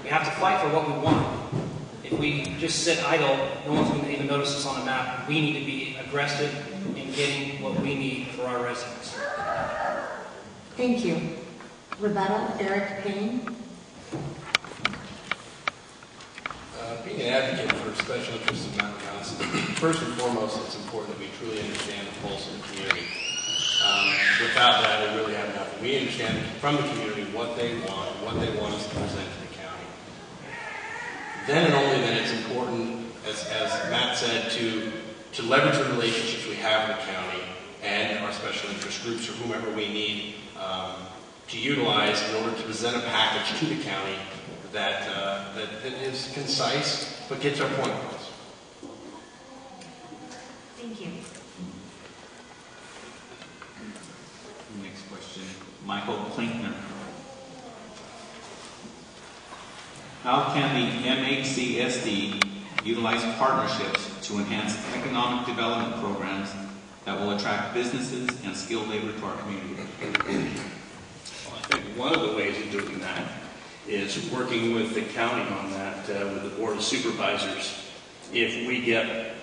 We have to fight for what we want. If we just sit idle, no one's going to even notice us on the map. We need to be aggressive in getting what we need for our residents. Thank you. Rebuttal, Eric Payne. Being an advocate for special interests of Mountain House, first and foremost, it's important that we truly understand the pulse of the community. Without that, we really have nothing. We understand from the community what they want us to present to the county. Then and only then it's important, as Matt said, to leverage the relationships we have with the county and our special interest groups or whomever we need to utilize in order to present a package to the county that is concise but gets our point across. Thank you. Next question, Michael Klinkner. How can the MHCSD utilize partnerships to enhance economic development programs that will attract businesses and skilled labor to our community? Well, I think one of the ways of doing that is working with the county on that, with the Board of Supervisors. If we get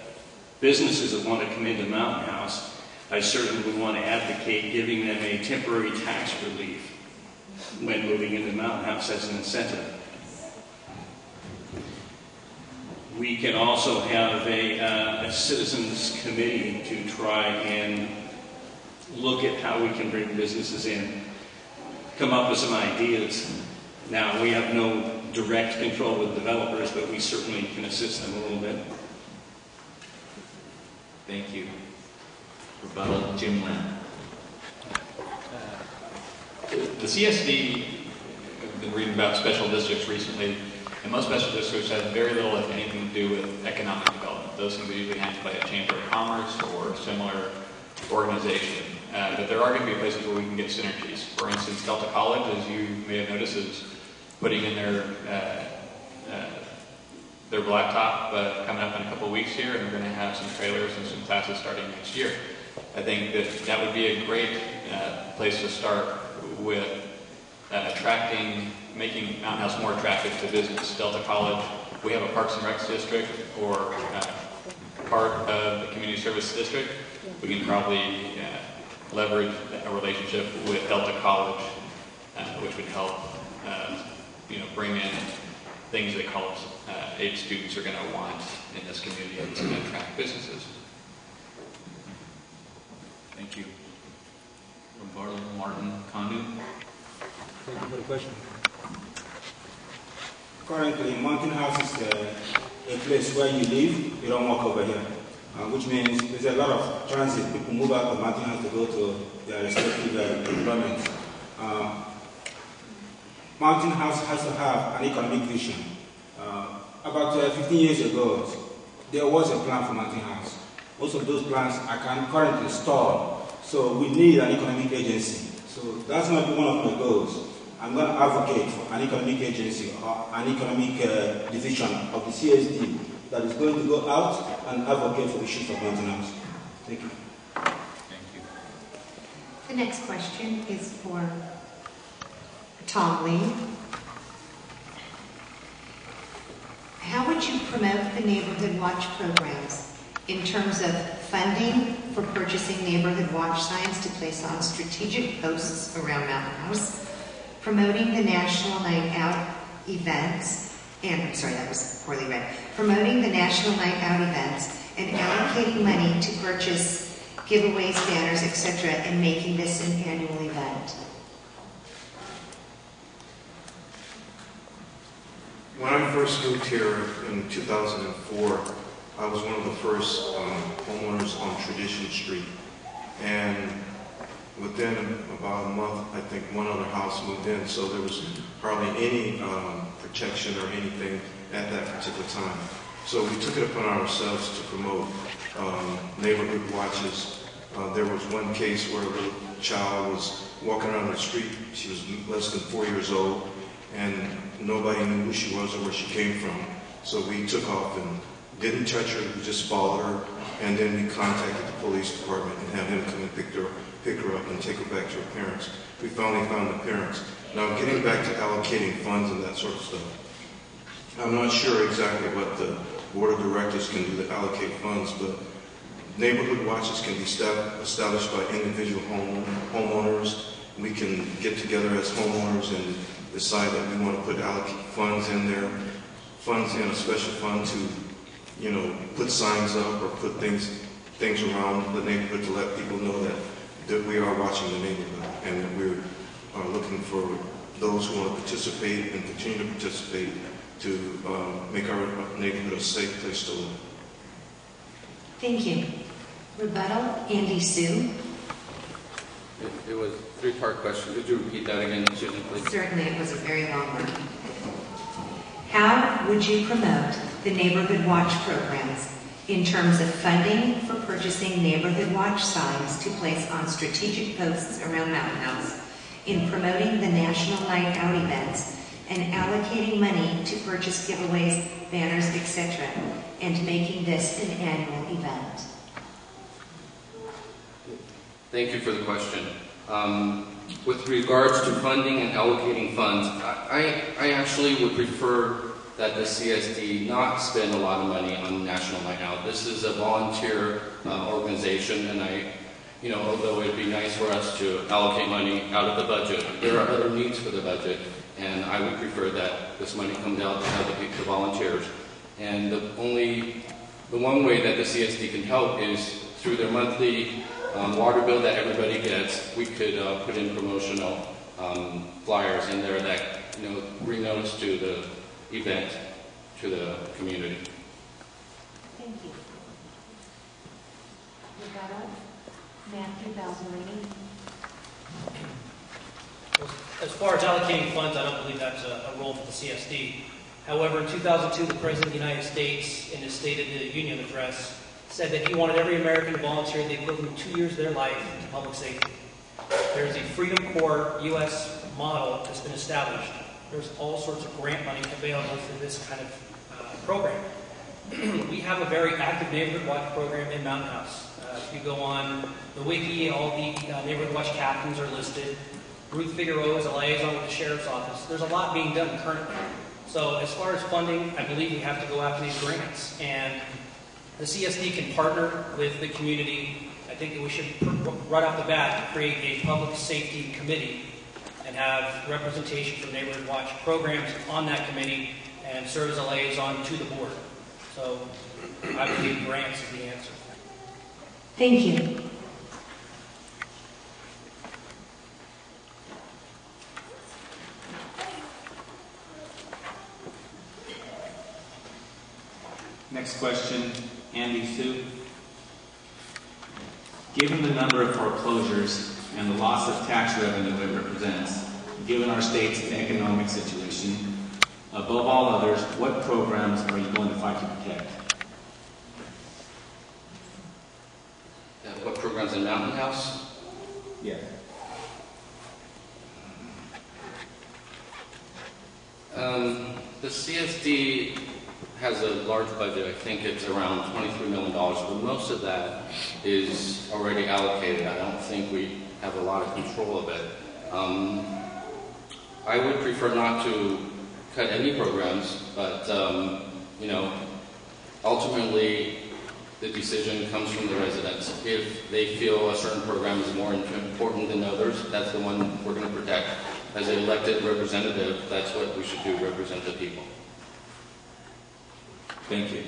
businesses that want to come into Mountain House, I certainly would want to advocate giving them a temporary tax relief when moving into Mountain House as an incentive. We can also have a citizens committee to try and look at how we can bring businesses in, come up with some ideas. Now, we have no direct control with developers, but we certainly can assist them a little bit. Thank you. Rebuttal, Jim Lynn. The CSD, I've been reading about special districts recently, and most special districts have very little, if anything, to do with economic development. Those things are usually handled by a chamber of commerce or a similar organization. But there are going to be places where we can get synergies. For instance, Delta College, as you may have noticed, is putting in their blacktop coming up in a couple of weeks here, and we're going to have some trailers and some classes starting next year. I think that would be a great place to start with making Mountain House more attractive to business. Delta College, we have a Parks and Recs district or part of the community service district. We can probably leverage a relationship with Delta College, which would help bring in things that college-age students are going to want in this community and to attract businesses. Thank you. Roberto Martin Condu. Thank you for the question. Currently, Mountain House is a place where you live, you don't walk over here, which means there's a lot of transit. People move out of Mountain House to go to their respective employments. Mountain House has to have an economic vision. About 15 years ago, there was a plan for Mountain House. Most of those plans are currently stalled, so we need an economic agency. So that's going to be one of my goals. I'm going to advocate for an economic agency or an economic division of the CSD that is going to go out and advocate for issues of Mountain House. Thank you. Thank you. The next question is for Tom Lee. How would you promote the Neighborhood Watch programs in terms of funding for purchasing Neighborhood Watch signs to place on strategic posts around Mountain House, promoting the National Night Out events, and I'm sorry, that was poorly read, promoting the National Night Out events and allocating money to purchase giveaways, banners, etc., and making this an annual event? When I first moved here in 2004, I was one of the first homeowners on Tradition Street. And within about a month, I think one other house moved in, so there was hardly any protection or anything at that particular time. So we took it upon ourselves to promote neighborhood watches. There was one case where a little child was walking around the street. She was less than 4 years old, and nobody knew who she was or where she came from. So we took off and didn't touch her, we just followed her, and then we contacted the police department and had them come and pick her up and take her back to her parents. We finally found the parents, Now, getting back to allocating funds and that sort of stuff, I'm not sure exactly what the board of directors can do to allocate funds, but neighborhood watches can be established by individual homeowners. We can get together as homeowners and decide that we want to put funds in there, funds in a special fund to, you know, put signs up or put things around the neighborhood to let people know that we are watching the neighborhood and that we're looking for those who want to participate and continue to participate to make our neighborhood a safe place to live. Thank you. Rebuttal, Andy Sue. It was a three-part question. Could you repeat that again, Susan, please? Certainly, it was a very long one. How would you promote the Neighborhood Watch programs in terms of funding for purchasing Neighborhood Watch signs to place on strategic posts around Mountain House, in promoting the National Night Out events, and allocating money to purchase giveaways, banners, etc., and making this an annual event? Thank you for the question. With regards to funding and allocating funds, I actually would prefer that the CSD not spend a lot of money on National Night Out. This is a volunteer organization, and although it'd be nice for us to allocate money out of the budget, there are other needs for the budget, and I would prefer that this money comes out to help the volunteers. And the one way that the CSD can help is through their monthly water bill that everybody gets. We could put in promotional flyers in there that bring notice to the event to the community. Thank you. Rebuttal, Matthew Balzerini. As far as allocating funds, I don't believe that's a role for the CSD. However, in 2002, the President of the United States, in his State of the Union address, said that he wanted every American to volunteer the equivalent of 2 years of their life to public safety. There's a Freedom Corps U.S. model that's been established. There's all sorts of grant money available for this kind of program. We have a very active Neighborhood Watch program in Mountain House. If you go on the wiki, all the Neighborhood Watch captains are listed. Ruth Figueroa is a liaison with the Sheriff's Office. There's a lot being done currently. So as far as funding, I believe we have to go after these grants. And the CSD can partner with the community. I think that we should, right off the bat, create a public safety committee and have representation from Neighborhood Watch programs on that committee and serve as a liaison to the board. So I believe grants is the answer. Thank you. Next question, Andy Sue. Given the number of foreclosures and the loss of tax revenue it represents, given our state's economic situation, above all others, what programs are you going to fight to protect? What programs in Mountain House? Yeah. The CSD has a large budget. I think it's around $23 million, but most of that is already allocated. I don't think we have a lot of control of it. I would prefer not to cut any programs, but ultimately the decision comes from the residents. If they feel a certain program is more important than others, that's the one we're going to protect. As an elected representative, that's what we should do, represent the people. Thank you.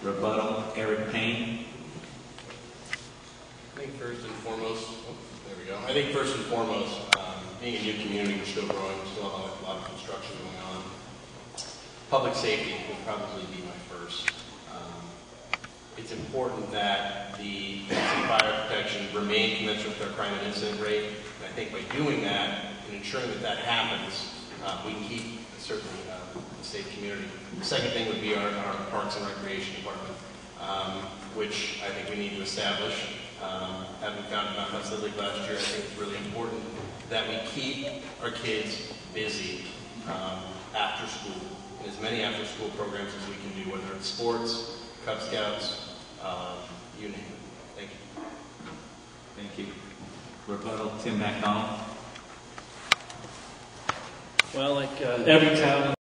Rebuttal, Eric Payne. I think first and foremost, being a new community, we're still growing, we still have a lot of construction going on. Public safety would probably be my first. It's important that the fire protection remain commensurate with our crime and incident rate. And I think by doing that and ensuring that that happens, we can keep certainly a safe community. The second thing would be our Parks and Recreation Department, which I think we need to establish. Having founded Mountain House Little League last year, I think it's really important that we keep our kids busy after school, and as many after school programs as we can do, whether it's sports, Cub Scouts, you name it. Thank you. Thank you. Rebuttal, Tim McDonald. Well, like every town